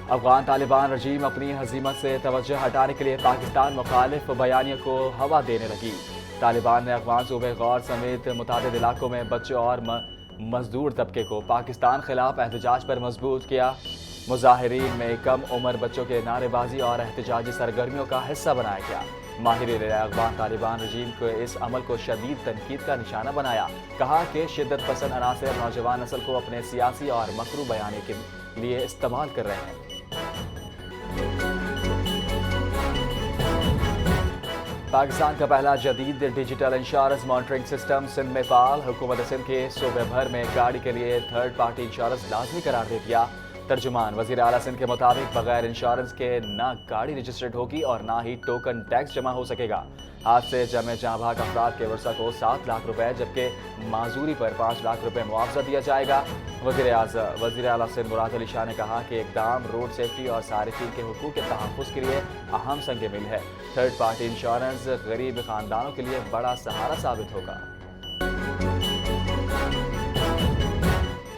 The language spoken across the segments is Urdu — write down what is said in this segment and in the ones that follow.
افغان طالبان رجیم اپنی ہزیمت سے توجہ ہٹانے کے لیے پاکستان مخالف بیانیے کو ہوا دینے لگی۔ طالبان نے افغان صوبے غور سمیت متعدد علاقوں میں بچوں اور مزدور طبقے کو پاکستان خلاف احتجاج پر مضبوط کیا۔ مظاہرین میں کم عمر بچوں کے نعرے بازی اور احتجاجی سرگرمیوں کا حصہ بنایا گیا۔ ماہرین نے افغان طالبان رجیم کو اس عمل کو شدید تنقید کا نشانہ بنایا۔ کہا کہ شدت پسند عناصر نوجوان نسل کو اپنے سیاسی اور مکرو بیانے کے لیے استعمال کر رہے ہیں۔ پاکستان کا پہلا جدید digital insurance monitoring system Sindh میں فعال۔ حکومت سندھ کے صوبے بھر میں گاڑی کے لیے تھرڈ پارٹی انشورنس لازمی قرار دے دیا۔ ترجمان وزیر اعلیٰ سندھ کے مطابق بغیر انشورنس کے نہ گاڑی رجسٹرڈ ہوگی اور نہ ہی ٹوکن ٹیکس جمع ہو سکے گا۔ حادثے جمع جاں بھاگ افراد کے ورثہ کو 7 لاکھ روپے جبکہ معذوری پر 5 لاکھ روپے معاوضہ دیا جائے گا۔ وزیر اعلیٰ سندھ مراد علی شاہ نے کہا کہ اقدام روڈ سیفٹی اور صارفین کے حقوق کے تحفظ کے لیے اہم سنگ میل ہے۔ تھرڈ پارٹی انشورنس غریب خاندانوں کے لیے بڑا سہارا ثابت ہوگا۔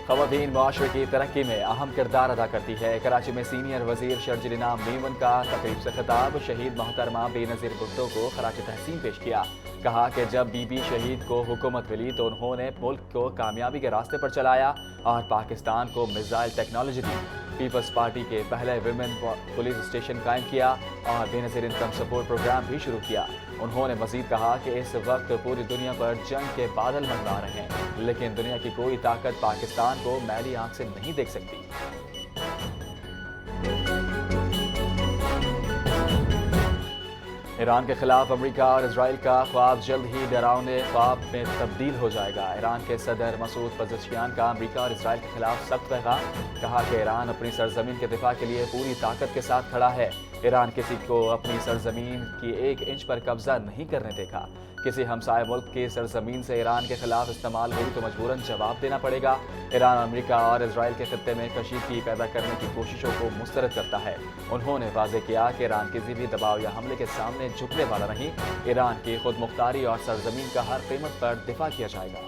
خواتین معاشرے کی ترقی میں اہم کردار ادا کرتی ہے۔ کراچی میں سینئر وزیر شرجیل انعام میمن کا تقریب سے خطاب۔ شہید محترمہ بے نظیر بھٹو کو خراج تحسین پیش کیا۔ کہا کہ جب بی بی شہید کو حکومت ملی تو انہوں نے ملک کو کامیابی کے راستے پر چلایا اور پاکستان کو میزائل ٹیکنالوجی دی۔ پیپلز پارٹی کے پہلے ویمن پولیس اسٹیشن قائم کیا اور بے نظیر انکم سپورٹ پروگرام بھی شروع کیا۔ انہوں نے مزید کہا کہ اس وقت پوری دنیا پر جنگ کے بادل منڈلا رہے ہیں لیکن دنیا کی کوئی طاقت پاکستان کو میلی آنکھ سے نہیں دیکھ سکتی۔ ایران کے خلاف امریکہ اور اسرائیل کا خواب جلد ہی ڈراؤنے خواب میں تبدیل ہو جائے گا۔ ایران کے صدر مسعود پزشکیان کا امریکہ اور اسرائیل کے خلاف سخت پیغام۔ کہا کہ ایران اپنی سرزمین کے دفاع کے لیے پوری طاقت کے ساتھ کھڑا ہے۔ ایران کسی کو اپنی سرزمین کی 1 انچ پر قبضہ نہیں کرنے دے گا۔ کسی ہمسائے ملک کی سرزمین سے ایران کے خلاف استعمال ہوئی تو مجبوراً جواب دینا پڑے گا۔ ایران امریکہ اور اسرائیل کے خطے میں کشیدگی پیدا کرنے کی کوششوں کو مسترد کرتا ہے۔ انہوں نے واضح کیا کہ ایران کسی بھی دباؤ یا حملے کے سامنے جھکنے والا نہیں۔ ایران کی خود مختاری اور سرزمین کا ہر قیمت پر دفاع کیا جائے گا۔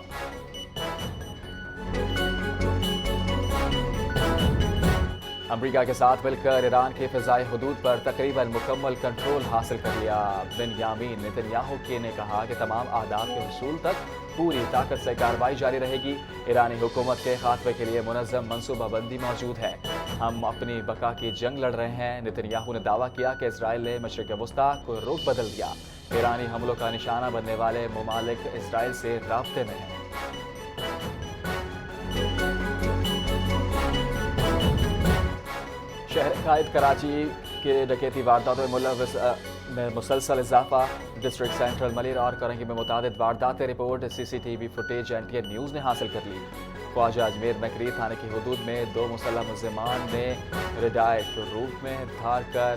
امریکہ کے ساتھ مل کر ایران کے فضائی حدود پر تقریباً مکمل کنٹرول حاصل کر لیا۔ بنیامین نتنیاہو نے کہا کہ تمام اہداف کے حصول تک پوری طاقت سے کارروائی جاری رہے گی۔ ایرانی حکومت کے خاتمے کے لیے منظم منصوبہ بندی موجود ہے۔ ہم اپنی بقا کی جنگ لڑ رہے ہیں۔ نتنیاہو نے دعویٰ کیا کہ اسرائیل نے مشرق وسطیٰ کو رخ بدل دیا۔ ایرانی حملوں کا نشانہ بننے والے ممالک اسرائیل سے رابطے میں ہیں۔ شہر قائد کراچی کے ڈکیتی وارداتوں میں ملوث میں مسلسل اضافہ۔ ڈسٹرکٹ سینٹرل ملیر اور کرنگی میں متعدد وارداتیں report C C T V footage NTN news نے حاصل کر لی۔ خواجہ اجمیر نکری تھانے کی حدود میں 2 مسلح ملزمان نے ریڈائٹ روٹ میں دھار کر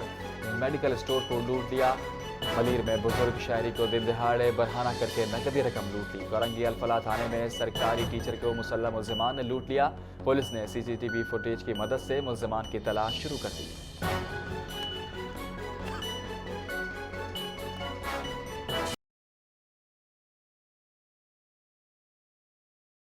میڈیکل اسٹور کو لوٹ لیا۔ ملیر میں بزرگ شہری کو دن دہاڑے برہنہ کر کے نقدی رقم لوٹ لی۔ کرنگی الفلاح تھانے میں سرکاری ٹیچر کو مسلح ملزمان نے لوٹ لیا۔ پولیس نے CCTV فوٹیج کی مدد سے ملزمان کی تلاش شروع کر دی۔